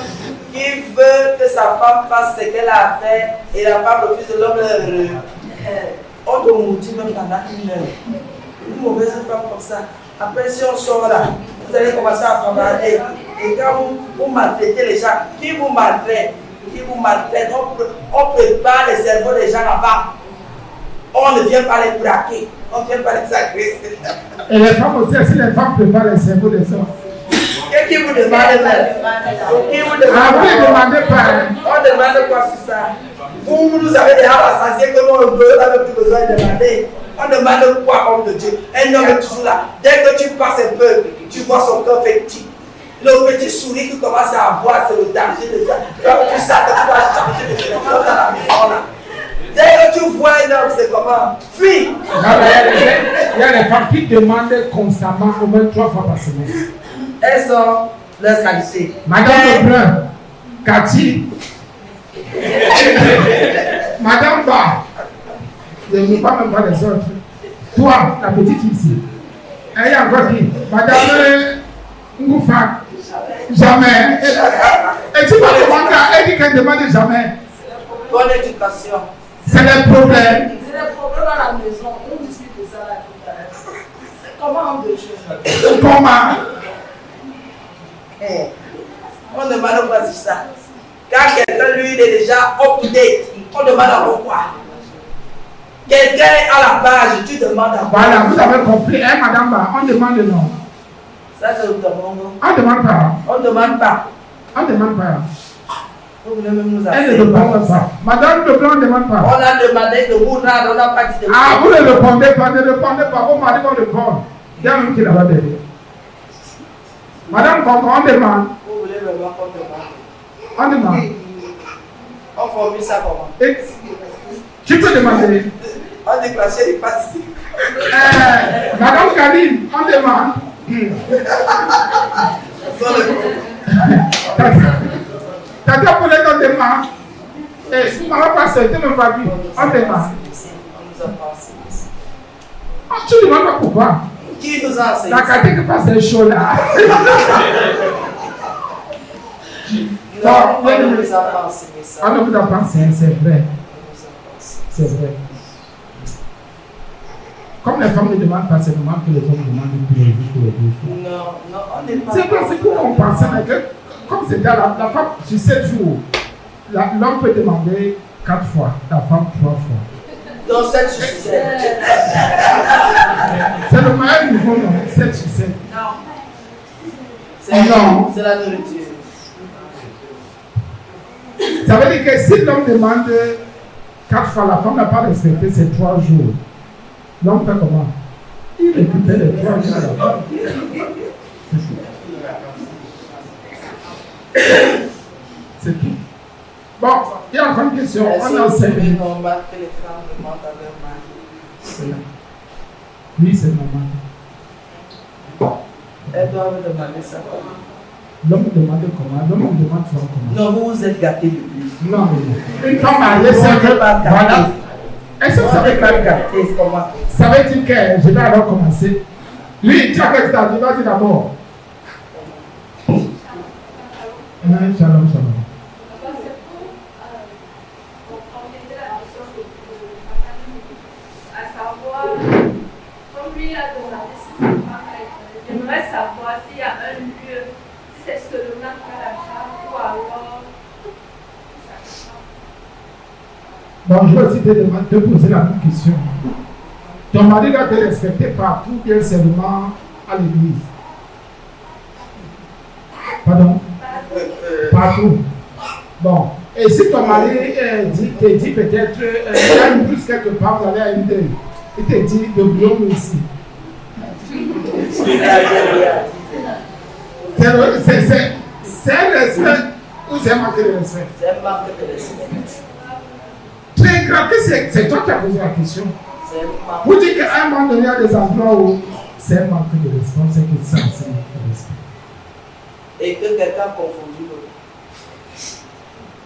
qui veut que sa femme fasse ce qu'elle a fait et la femme refuse, l'homme est heureux. On te maudit même pendant une heure. Une mauvaise femme comme ça. Après, si on sort là, vous allez commencer à travailler. Et quand vous maltraitez les gens, qui vous maltraite? On prépare les cerveaux des gens avant. On ne vient pas les braquer, on ne vient pas les agresser. Et les femmes aussi, si les femmes préparent les cerveaux des hommes. Qu'est-ce qui vous demande? Qui vous demande? Ah, vous ne demandez pas. On demande quoi sur ça? Vous nous avez déjà rassasié que nous n'avons plus besoin de demander. On demande quoi, homme de Dieu? Un homme est toujours là. Dès que tu passes un peu, tu vois son cœur fait petit. Le petit souris qui commence à boire, c'est le danger déjà. Quand tu sais que tu vas changer de téléphone dans la maison là. Dès que tu vois un homme, c'est comment? Fuis! Il y a des femmes qui demandent constamment au moins 3 fois par semaine. Elles sont leurs qualités. Madame Lebrun, Cathy, Madame Ba, je ne veux pas même pas les autres. Toi, la petite ici. Elle y a encore qui? Madame Ngoufa, jamais. Et tu vas demander, elle dit qu'elle demande jamais. Bonne éducation. C'est le problème. C'est le problème à la maison. On discute de ça là tout à l'heure. C'est comment on de choses? Comment? demande quoi sur ça. Quand quelqu'un, lui, il est déjà up-to-date, on demande encore quoi. Quelqu'un est à la page, tu demandes à quoi. Voilà, vous avez compris, hein, madame, on demande le nom. Ça, c'est le demande. On ne demande pas. On ne demande pas. On ne demande pas. Vous voulez même nous Elle ne répond pas. Madame Leblanc, on ne demande pas. On a demandé de vous, on n'a pas dit de vous. Ah, vous ne répondez pas, ne répondez pas. Vos maris vont répondre. Il y a un qui là-bas derrière. Madame Conco, on demande. Vous voulez vraiment qu'on demande. On demande. On formule ça comment? Et tu peux demander. On déclenche les passes ici. Madame Kaline, on demande. T'as dit pour les on demande. Et si maman passe, tu ne m'as pas vu. On demande. On nous a pensé ici. Ah, tu ne demandes pas pourquoi. Qui nous a enseigné? La caté qui passe chaud là. Non, on ne nous a pas enseigné ça. On ne vous a pas enseigné, c'est vrai. C'est vrai. Comme les femmes ne demandent pas, c'est normal que les hommes demandent tous les jours. Non, non, on n'est pas. C'est vrai, c'est pour compenser. Comme c'était la femme sur 7 jours, l'homme peut demander 4 fois, la femme 3 fois. Donc 7 sur 7. C'est le meilleur niveau, non? 7 sur 7. Non. C'est la nourriture. Ça veut dire que si l'homme demande 4 fois, la femme n'a pas respecté ces 3 jours. L'homme fait comment? Il récupère les 3 jours à la femme. C'est tout. Bon, il y a encore une question. On a enseigné. C'est normal que les femmes demandent à leur mari. Oui, c'est normal. Elles doivent demander ça comment? L'homme demande comment? L'homme demande souvent comment? Non, vous vous êtes gâtés de plus. Non, une femme mariée, c'est pas voilà. Est-ce que vous savez gâté comment? Ça veut dire que je vais alors commencer. Lui, tu as fait ça, tu vas dire d'abord. Shalom, shalom. J'aimerais savoir s'il y a un lieu, si c'est seulement à la chambre ou alors. Bon, je vais aussi te poser la même question. Ton mari doit te respecter partout, bien seulement à l'église. Pardon? Partout. Bon. Et si ton mari te dit peut-être, il y a une bus quelque part, vous allez à une deuil. Il te dit de Guillaume ici. C'est un respect ou c'est un manque de respect? C'est un manque de respect. Très grave, c'est toi qui as posé la question. Vous dites qu'à un moment donné, il y a des endroits où c'est un manque de respect, c'est que ça, c'est un manque de respect. Et que quelqu'un confondu l'autre.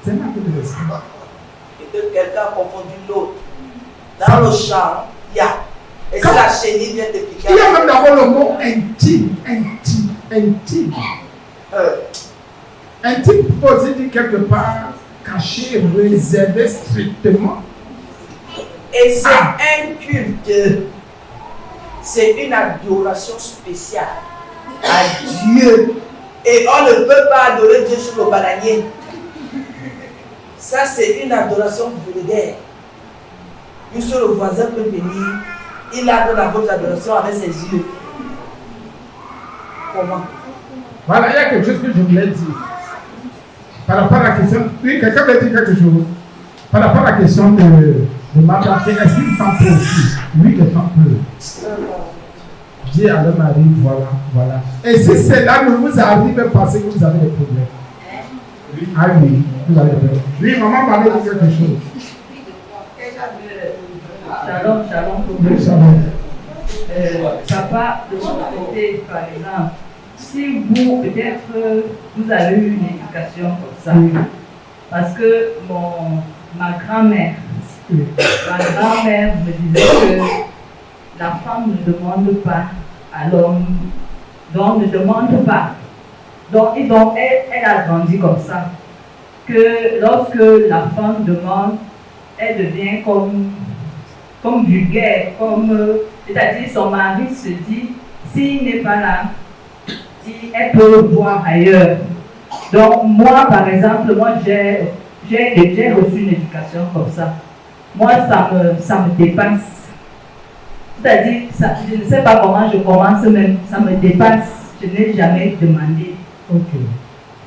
C'est un manque de respect. Et que quelqu'un a confondu l'autre. Dans le champ, il y a. Et si la chenille vient te piquer. Il y a même d'abord le mot intime. Intime peut aussi dire quelque part caché, réservé strictement. Et c'est un culte. C'est une adoration spéciale à Dieu. Et on ne peut pas adorer Dieu sur le bananier. Ça, c'est une adoration vulgaire. Juste le voisin peut venir, il adore votre adoration avec ses yeux. Comment? Voilà, il y a quelque chose que je voulais dire. Par rapport à la question, oui, quelqu'un veut dire quelque chose. Par rapport à la question de m'adapter, est-ce qu'une femme peut aussi? Oui, les femmes peuvent. Dis à leur mari, voilà. Et si cela ne vous arrive pas, c'est que vous avez des problèmes. Ah oui, vous avez des problèmes. Oui, maman parlait de quelque chose. Shalom. Papa, de mon côté, par exemple, si vous, peut-être, vous avez eu une éducation comme ça, parce que ma grand-mère me disait que la femme ne demande pas à l'homme, donc ne demande pas. Donc elle a grandi comme ça, que lorsque la femme demande, elle devient comme vulgaire, c'est-à-dire son mari se dit, s'il n'est pas là, elle peut voir ailleurs. Donc, moi, par exemple, j'ai reçu une éducation comme ça. Moi, ça me dépasse. C'est-à-dire, je ne sais pas comment je commence même, ça me dépasse. Je n'ai jamais demandé. Ok.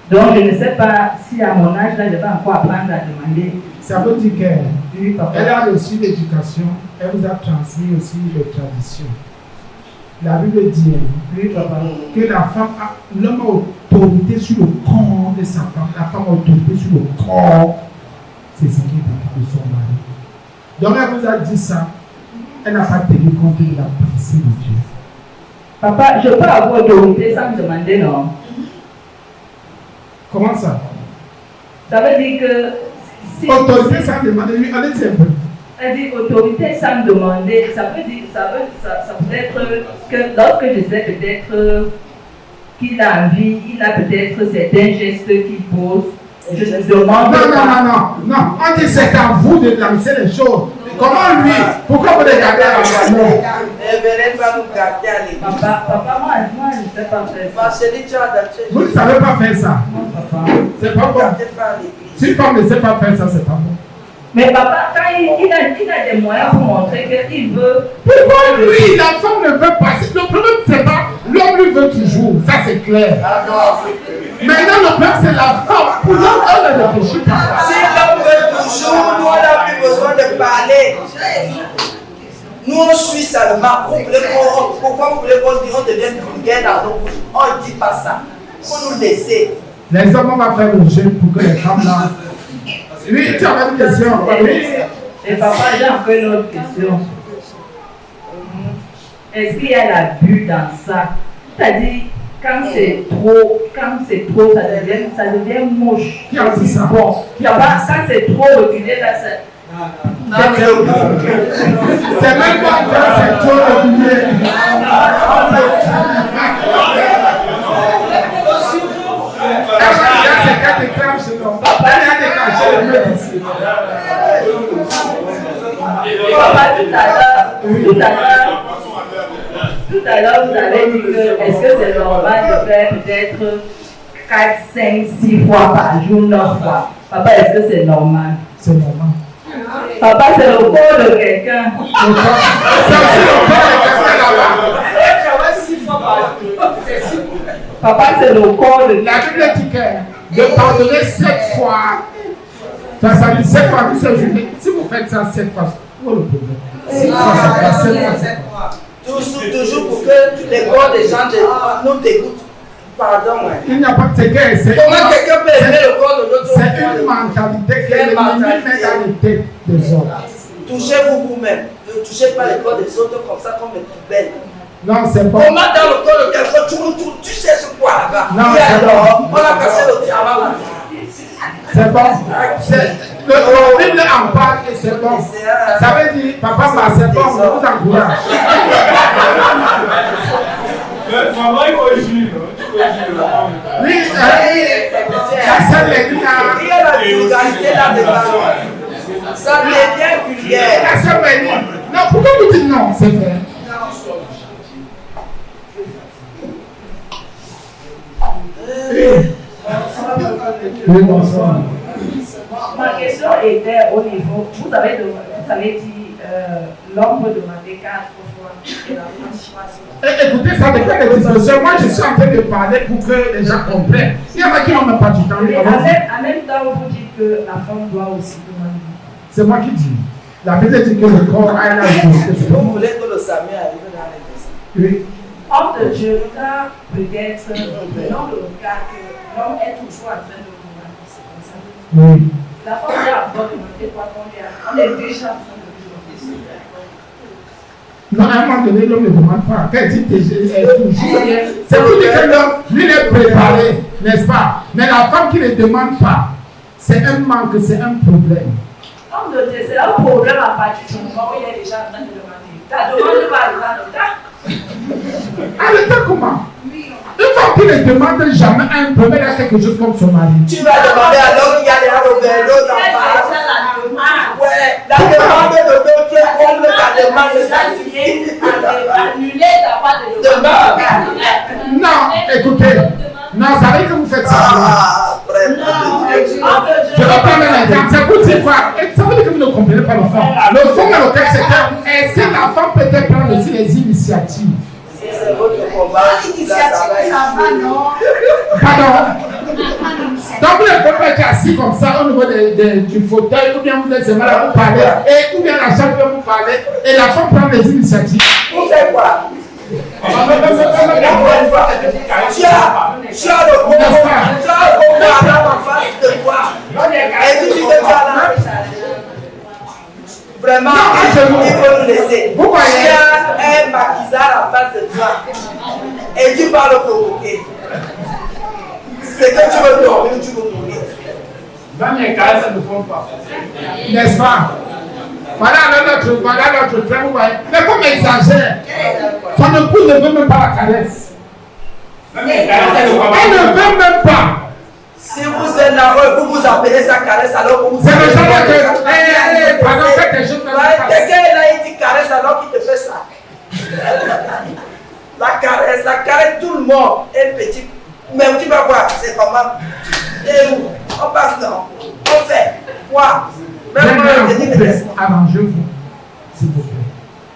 Donc, je ne sais pas si à mon âge, là, je vais encore apprendre à demander. Ça veut dire qu'elle a reçu l'éducation, elle vous a transmis aussi les traditions. La Bible dit que la femme l'homme a autorité sur le corps de sa femme, la femme a autorité sur le corps. C'est ce qui est écrit de son mari. Donc elle vous a dit ça, elle n'a pas tenu compte de la pensée de Dieu. Papa, je peux avoir autorité sans me demander, non? Comment ça? Ça veut dire que... Si autorité sans demander, oui, allez-y un peu. Elle dit autorité sans demander, ça peut être que lorsque je sais peut-être qu'il a envie, il a peut-être certains gestes qu'il pose, je me demande. Non, on dit c'est à vous de lancer les choses. Comment lui? Pourquoi vous regardez à la main? Papa, moi, je ne sais pas faire ça. Vous ne savez pas faire ça. Non, papa. C'est pas bon. Si une femme ne sait pas faire ça, c'est pas bon. Mais papa, quand il a des moyens pour montrer qu'il veut. Pourquoi lui, la femme ne veut pas? Le problème, c'est pas l'homme lui veut toujours, ça c'est clair. Maintenant, le problème, c'est la femme. Pour l'homme, elle ne réfléchit pas. Si l'homme veut toujours, nous, on n'a plus besoin de parler. Nous, on suit seulement. Pourquoi vous voulez qu'on dise on devient vulgaire dans nos bouches? On ne dit pas ça. Il faut nous laisser. Les hommes, on va faire le jeu pour que les femmes là. Oui, tu as une question. Et papa, j'ai encore une autre question. Est-ce qu'il y a l'abus dans ça? C'est-à-dire, quand c'est trop, ça devient moche. Qui a dit ça? Bon, papa, quand c'est trop reculé, là, c'est... C'est même pas quand c'est trop reculé. Tout à l'heure, vous avez dit que est-ce que c'est normal de faire peut-être 4, 5, 6 fois par jour, 9 fois? Papa, est-ce que c'est normal? C'est normal. Papa, c'est le corps de quelqu'un. C'est aussi le corps de quelqu'un là-bas. Papa, c'est le corps de quelqu'un. La Bible dit que de pardonner 7 fois, ça dit 7 fois, vous savez, si vous faites ça 7 fois, où est le problème? 6 fois, c'est pas 7 fois. Toujours pour que les corps des gens nous t'écoutent. Pardon. Il n'y a pas de secret. Comment quelqu'un peut aimer le corps de l'autre? C'est une mentalité qui est met dans les têtes des autres. Touchez-vous vous-même. Ne touchez pas les corps des autres comme ça, comme les poubelles. Non, c'est pas. Comment dans le corps de quelqu'un, tu cherches quoi là-bas? Non, c'est pas. On a cassé le diamant. C'est bon. La Bible en parle et c'est bon. Ça veut dire, papa, c'est bon, on vous encourage. Maman, il faut juger. Oui, ça c'est les gars. Il y a la vulgarité là-dedans. Ça devient vulgaire. La sœur Béni. Non, pourquoi vous dites non? C'est vrai. Oui, bonsoir. Ma question était au niveau, vous avez dit l'homme peut demander 4 fois et la femme choisit. Écoutez, ça dépend des discussions. Moi, je suis en train de parler pour que les gens comprennent. Il y en a qui n'ont même pas du temps. En même temps, vous dites que la femme doit aussi demander. C'est moi qui dis. La Bible dit que le corps a la autorité. Vous voulez que le Samy arrive dans les maisons? Oui. Homme de Dieu, quand peut-être, dans le cas que l'homme est toujours en train de demander, c'est comme ça. Oui. La femme doit d'abord demander quoi qu'on on est déjà en train de demander. Non, à un moment donné, l'homme ne demande pas. Quand il dit toujours, c'est pour dire que l'homme, lui, il est préparé, n'est-ce pas? Mais la femme qui ne demande pas, c'est un manque, c'est un problème. Homme de Dieu, c'est un problème à partir du moment où il est déjà en train de demander. Ta demande va arriver à l'état. À l'état comment? Une femme qui ne demande jamais un problème à quelque chose comme son mari. Tu vas demander à l'homme qui a des Roberto dans la ouais, la demande de l'autre comme la demande de sa fille. Annuler ta part de demande. Non, écoutez. Non, ça veut dire que vous faites ça. attends, ça vous dit quoi? Ça veut dire que vous ne comprenez pas le fond. Le fond dans le texte, c'est que est-ce que la femme peut-elle prendre aussi les initiatives? Si c'est votre combat, L'initiative, ça va, non? Pardon? Donc vous ne pouvez pas être assis comme ça au niveau du fauteuil, ou bien vous êtes seulement là pour parler, ou bien la chambre peut vous parler, et la femme prend les initiatives. Vous faites quoi? Tu as le combat là en face de toi. Et tu dis que tu as là. Vraiment, il faut nous laisser. Tu as un maquisard en face de toi. Et tu vas le provoquer. C'est que tu veux dormir ou tu veux mourir. Dans les cas, ça ne font pas. N'est-ce pas? Voilà notre frère, vous voyez. Mais comme il exagère, son épouse ne veut même pas la caresse. Elle ne veut même pas. Si vous êtes là, vous vous appelez sa caresse alors que vous c'est le genre que. Pardon, faites quelque chose. Quelqu'un là, il dit caresse alors qu'il te fait ça. La caresse, tout le monde est petit. Mais tu vas voir, c'est comment. Et où? On passe non. On fait. Quoi? Même moi, je dis, arrangez-vous, s'il vous plaît.